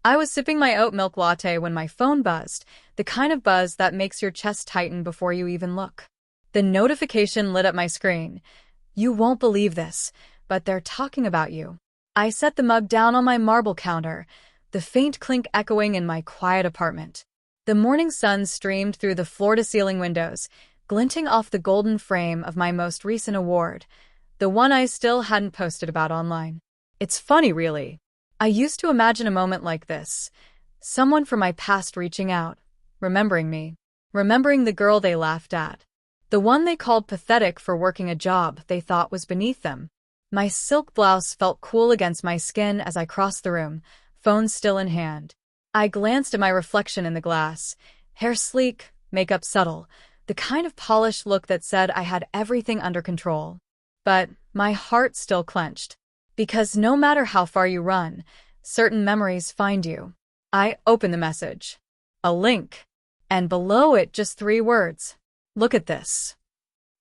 I was sipping my oat milk latte when my phone buzzed, the kind of buzz that makes your chest tighten before you even look. The notification lit up my screen. "You won't believe this, but they're talking about you." I set the mug down on my marble counter, the faint clink echoing in my quiet apartment. The morning sun streamed through the floor-to-ceiling windows, glinting off the golden frame of my most recent award, the one I still hadn't posted about online. It's funny, really. I used to imagine a moment like this. Someone from my past reaching out, remembering me, remembering the girl they laughed at, the one they called pathetic for working a job they thought was beneath them. My silk blouse felt cool against my skin as I crossed the room, phone still in hand. I glanced at my reflection in the glass, hair sleek, makeup subtle, the kind of polished look that said I had everything under control. But my heart still clenched. Because no matter how far you run, certain memories find you. I opened the message. A link. And below it just 3 words. "Look at this."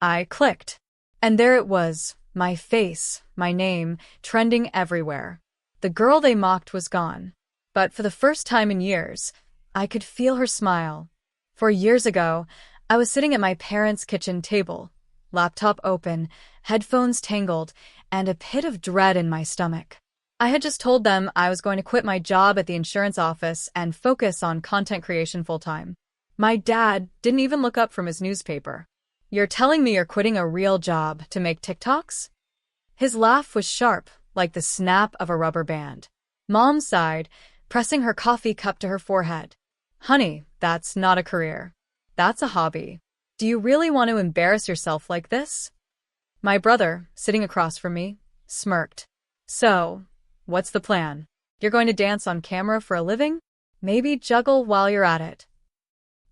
I clicked. And there it was, my face, my name, trending everywhere. The girl they mocked was gone. But for the first time in years, I could feel her smile. 4 years ago, I was sitting at my parents' kitchen table, laptop open, headphones tangled, and a pit of dread in my stomach. I had just told them I was going to quit my job at the insurance office and focus on content creation full-time. My dad didn't even look up from his newspaper. "You're telling me you're quitting a real job to make TikToks?" His laugh was sharp, like the snap of a rubber band. Mom sighed, pressing her coffee cup to her forehead. "Honey, that's not a career. That's a hobby. Do you really want to embarrass yourself like this?" My brother, sitting across from me, smirked. "So, what's the plan? You're going to dance on camera for a living? Maybe juggle while you're at it."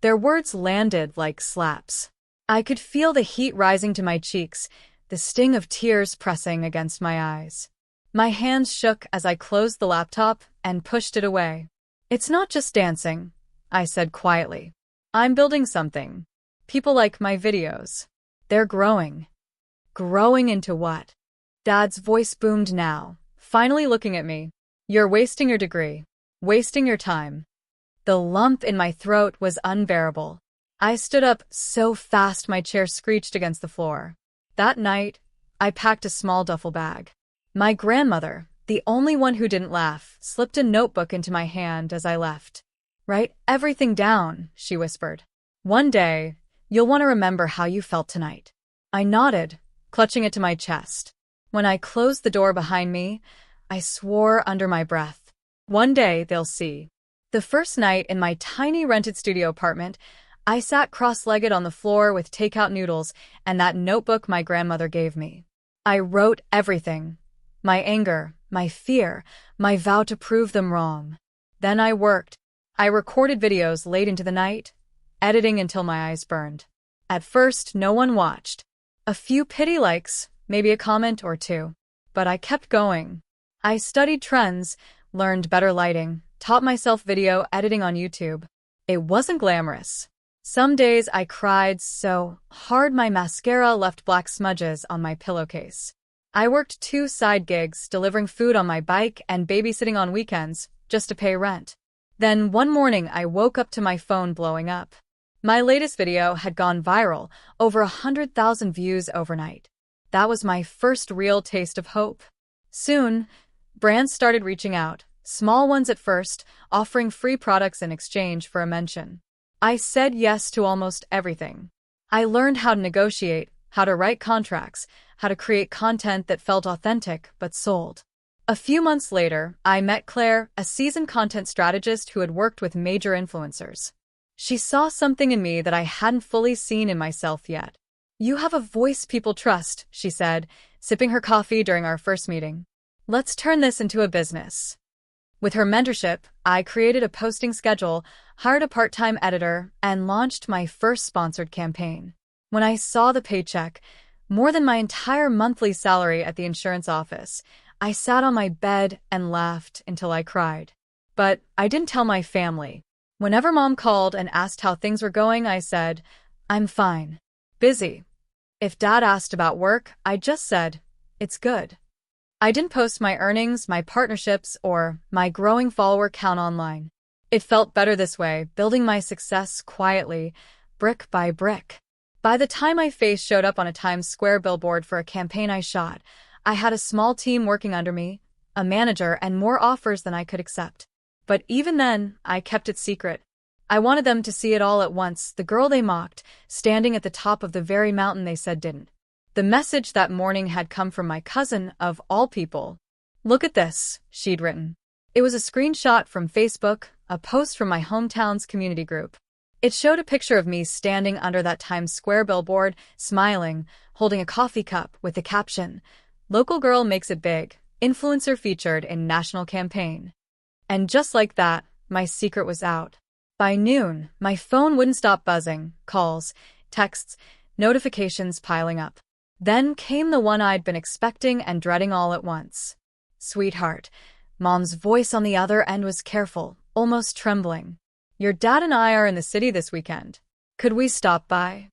Their words landed like slaps. I could feel the heat rising to my cheeks, the sting of tears pressing against my eyes. My hands shook as I closed the laptop and pushed it away. "It's not just dancing," I said quietly. "I'm building something. People like my videos. They're growing." Growing into what? Dad's voice boomed now, finally looking at me. "You're wasting your degree. Wasting your time." The lump in my throat was unbearable. I stood up so fast my chair screeched against the floor. That night, I packed a small duffel bag. My grandmother, the only one who didn't laugh, slipped a notebook into my hand as I left. "Write everything down," she whispered. "One day, you'll want to remember how you felt tonight." I nodded, clutching it to my chest. When I closed the door behind me, I swore under my breath. One day they'll see. The first night in my tiny rented studio apartment, I sat cross-legged on the floor with takeout noodles and that notebook my grandmother gave me. I wrote everything. My anger, my fear, my vow to prove them wrong. Then I worked. I recorded videos late into the night, editing until my eyes burned. At first, no one watched. A few pity likes, maybe a comment or 2. But I kept going. I studied trends, learned better lighting, taught myself video editing on YouTube. It wasn't glamorous. Some days I cried so hard my mascara left black smudges on my pillowcase. I worked 2 side gigs, delivering food on my bike and babysitting on weekends, just to pay rent. Then one morning I woke up to my phone blowing up. My latest video had gone viral, over 100,000 views overnight. That was my first real taste of hope. Soon, brands started reaching out, small ones at first, offering free products in exchange for a mention. I said yes to almost everything. I learned how to negotiate, how to write contracts, how to create content that felt authentic but sold. A few months later, I met Claire, a seasoned content strategist who had worked with major influencers. She saw something in me that I hadn't fully seen in myself yet. "You have a voice people trust," she said, sipping her coffee during our first meeting. "Let's turn this into a business." With her mentorship, I created a posting schedule, hired a part-time editor, and launched my first sponsored campaign. When I saw the paycheck, more than my entire monthly salary at the insurance office, I sat on my bed and laughed until I cried. But I didn't tell my family. Whenever Mom called and asked how things were going, I said, "I'm fine. Busy." If Dad asked about work, I just said, "It's good." I didn't post my earnings, my partnerships, or my growing follower count online. It felt better this way, building my success quietly, brick by brick. By the time my face showed up on a Times Square billboard for a campaign I shot, I had a small team working under me, a manager, and more offers than I could accept. But even then, I kept it secret. I wanted them to see it all at once, the girl they mocked, standing at the top of the very mountain they said didn't. The message that morning had come from my cousin, of all people. "Look at this," she'd written. It was a screenshot from Facebook, a post from my hometown's community group. It showed a picture of me standing under that Times Square billboard, smiling, holding a coffee cup with the caption, "Local girl makes it big, influencer featured in national campaign." And just like that, my secret was out. By noon, my phone wouldn't stop buzzing, calls, texts, notifications piling up. Then came the one I'd been expecting and dreading all at once. "Sweetheart." Mom's voice on the other end was careful, almost trembling. "Your dad and I are in the city this weekend. Could we stop by?"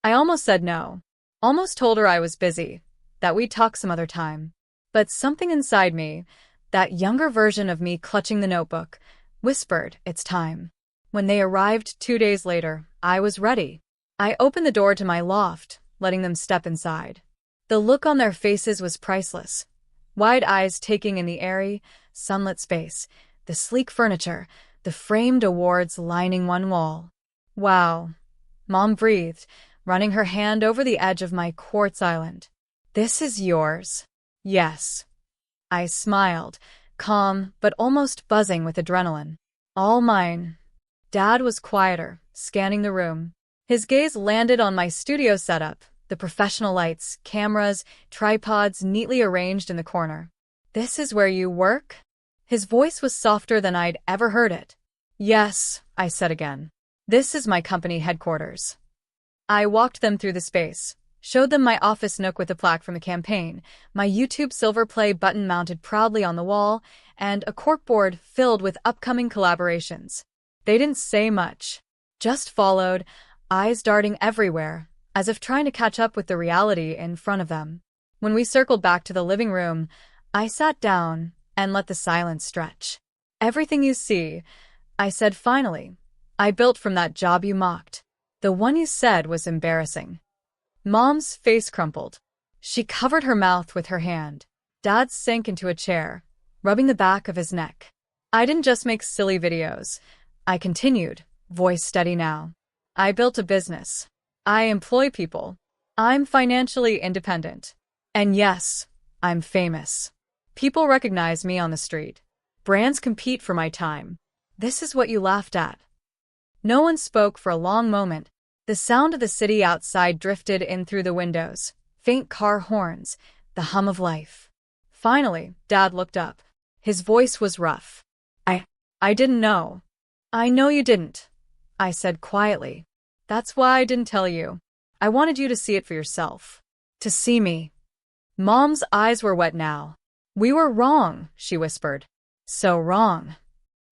I almost said no. Almost told her I was busy, that we'd talk some other time. But something inside me, that younger version of me clutching the notebook, whispered, "It's time." When they arrived 2 days later, I was ready. I opened the door to my loft, letting them step inside. The look on their faces was priceless. Wide eyes taking in the airy, sunlit space, the sleek furniture, the framed awards lining one wall. "Wow," Mom breathed, running her hand over the edge of my quartz island. "This is yours." "Yes." I smiled, calm but almost buzzing with adrenaline. "All mine." Dad was quieter, scanning the room. His gaze landed on my studio setup, the professional lights, cameras, tripods neatly arranged in the corner. "This is where you work?" His voice was softer than I'd ever heard it. "Yes," I said again. "This is my company headquarters." I walked them through the space, showed them my office nook with a plaque from the campaign, my YouTube Silver Play button mounted proudly on the wall, and a corkboard filled with upcoming collaborations. They didn't say much, just followed, eyes darting everywhere, as if trying to catch up with the reality in front of them. When we circled back to the living room, I sat down and let the silence stretch. "Everything you see," I said finally, "I built from that job you mocked. The one you said was embarrassing." Mom's face crumpled. She covered her mouth with her hand. Dad sank into a chair, rubbing the back of his neck. "I didn't just make silly videos," I continued, voice steady now. "I built a business. I employ people. I'm financially independent. And yes, I'm famous. People recognize me on the street. Brands compete for my time. This is what you laughed at." No one spoke for a long moment. The sound of the city outside drifted in through the windows, faint car horns, the hum of life. Finally, Dad looked up. His voice was rough. I didn't know." "I know you didn't," I said quietly. "That's why I didn't tell you. I wanted you to see it for yourself. To see me." Mom's eyes were wet now. "We were wrong," she whispered. "So wrong."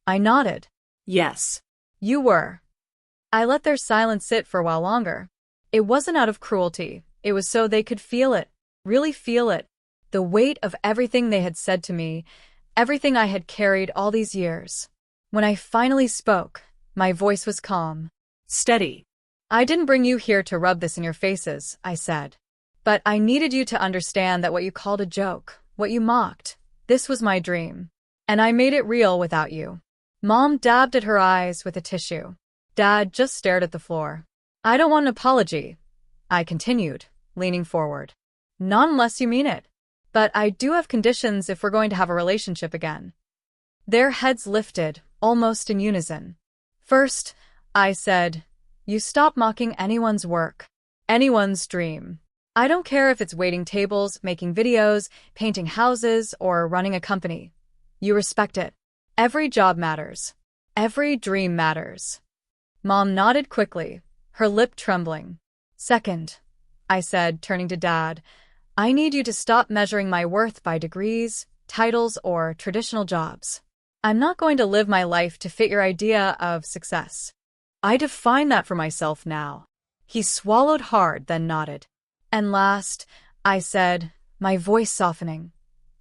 I nodded. "Yes, you were." I let their silence sit for a while longer. It wasn't out of cruelty. It was so they could feel it, really feel it. The weight of everything they had said to me, everything I had carried all these years. When I finally spoke, my voice was calm. "Steady." "I didn't bring you here to rub this in your faces," I said. "But I needed you to understand that what you called a joke, what you mocked, this was my dream. And I made it real without you." Mom dabbed at her eyes with a tissue. Dad just stared at the floor. "I don't want an apology," I continued, leaning forward. "Not unless you mean it. But I do have conditions if we're going to have a relationship again." Their heads lifted, almost in unison. "First," I said, "you stop mocking anyone's work, anyone's dream. I don't care if it's waiting tables, making videos, painting houses, or running a company. You respect it. Every job matters. Every dream matters." Mom nodded quickly, her lip trembling. "Second," I said, turning to Dad, "I need you to stop measuring my worth by degrees, titles, or traditional jobs. I'm not going to live my life to fit your idea of success. I define that for myself now." He swallowed hard, then nodded. "And last," I said, my voice softening,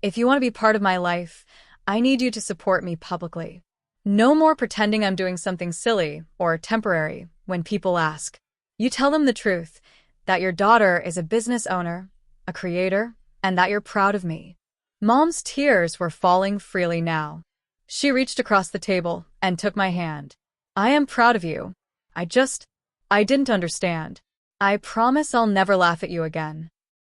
If you want to be part of my life, I need you to support me publicly. No more pretending I'm doing something silly or temporary when people ask. You tell them the truth, that your daughter is a business owner, a creator, and that you're proud of me." Mom's tears were falling freely now. She reached across the table and took my hand. "I am proud of you. I didn't understand. I promise I'll never laugh at you again."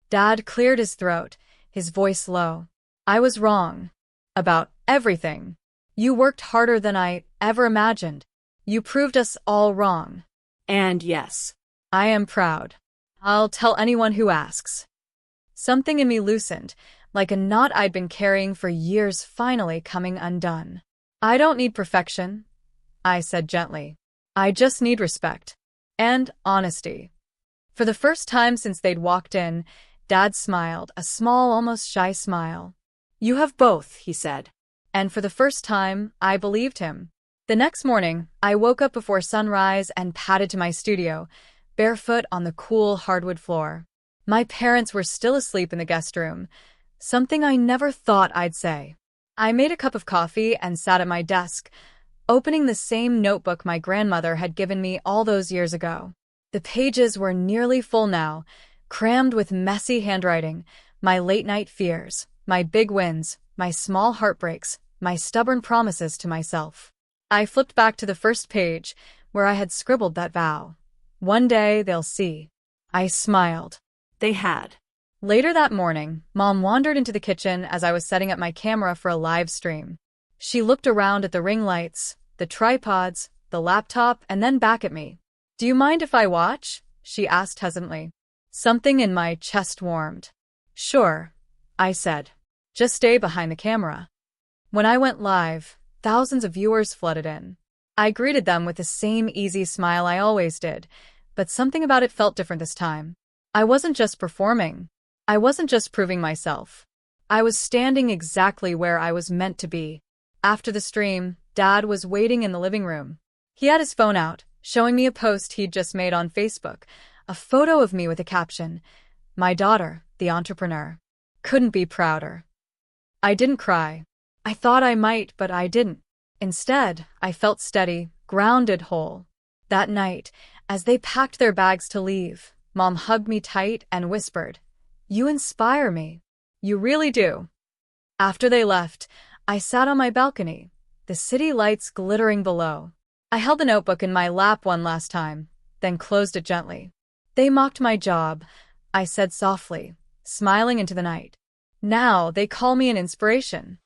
Dad cleared his throat, his voice low. "I was wrong. About everything. You worked harder than I ever imagined. You proved us all wrong. And yes, I am proud. I'll tell anyone who asks." Something in me loosened, like a knot I'd been carrying for years finally coming undone. "I don't need perfection," I said gently. "I just need respect. And honesty." For the first time since they'd walked in, Dad smiled, a small, almost shy smile. "You have both," he said. And for the first time, I believed him. The next morning, I woke up before sunrise and padded to my studio, barefoot on the cool hardwood floor. My parents were still asleep in the guest room, something I never thought I'd say. I made a cup of coffee and sat at my desk, opening the same notebook my grandmother had given me all those years ago. The pages were nearly full now, crammed with messy handwriting, my late-night fears, my big wins, my small heartbreaks, my stubborn promises to myself. I flipped back to the first page, where I had scribbled that vow. "One day they'll see." I smiled. They had. Later that morning, Mom wandered into the kitchen as I was setting up my camera for a live stream. She looked around at the ring lights, the tripods, the laptop, and then back at me. "Do you mind if I watch?" she asked hesitantly. Something in my chest warmed. "Sure," I said. "Just stay behind the camera." When I went live, thousands of viewers flooded in. I greeted them with the same easy smile I always did, but something about it felt different this time. I wasn't just performing. I wasn't just proving myself. I was standing exactly where I was meant to be. After the stream, Dad was waiting in the living room. He had his phone out, showing me a post he'd just made on Facebook, a photo of me with a caption, "My daughter, the entrepreneur." Couldn't be prouder. I didn't cry. I thought I might, but I didn't. Instead, I felt steady, grounded whole. That night, as they packed their bags to leave, Mom hugged me tight and whispered, "You inspire me. You really do." After they left, I sat on my balcony, the city lights glittering below. I held the notebook in my lap one last time, then closed it gently. "They mocked my job," I said softly, smiling into the night. "Now they call me an inspiration."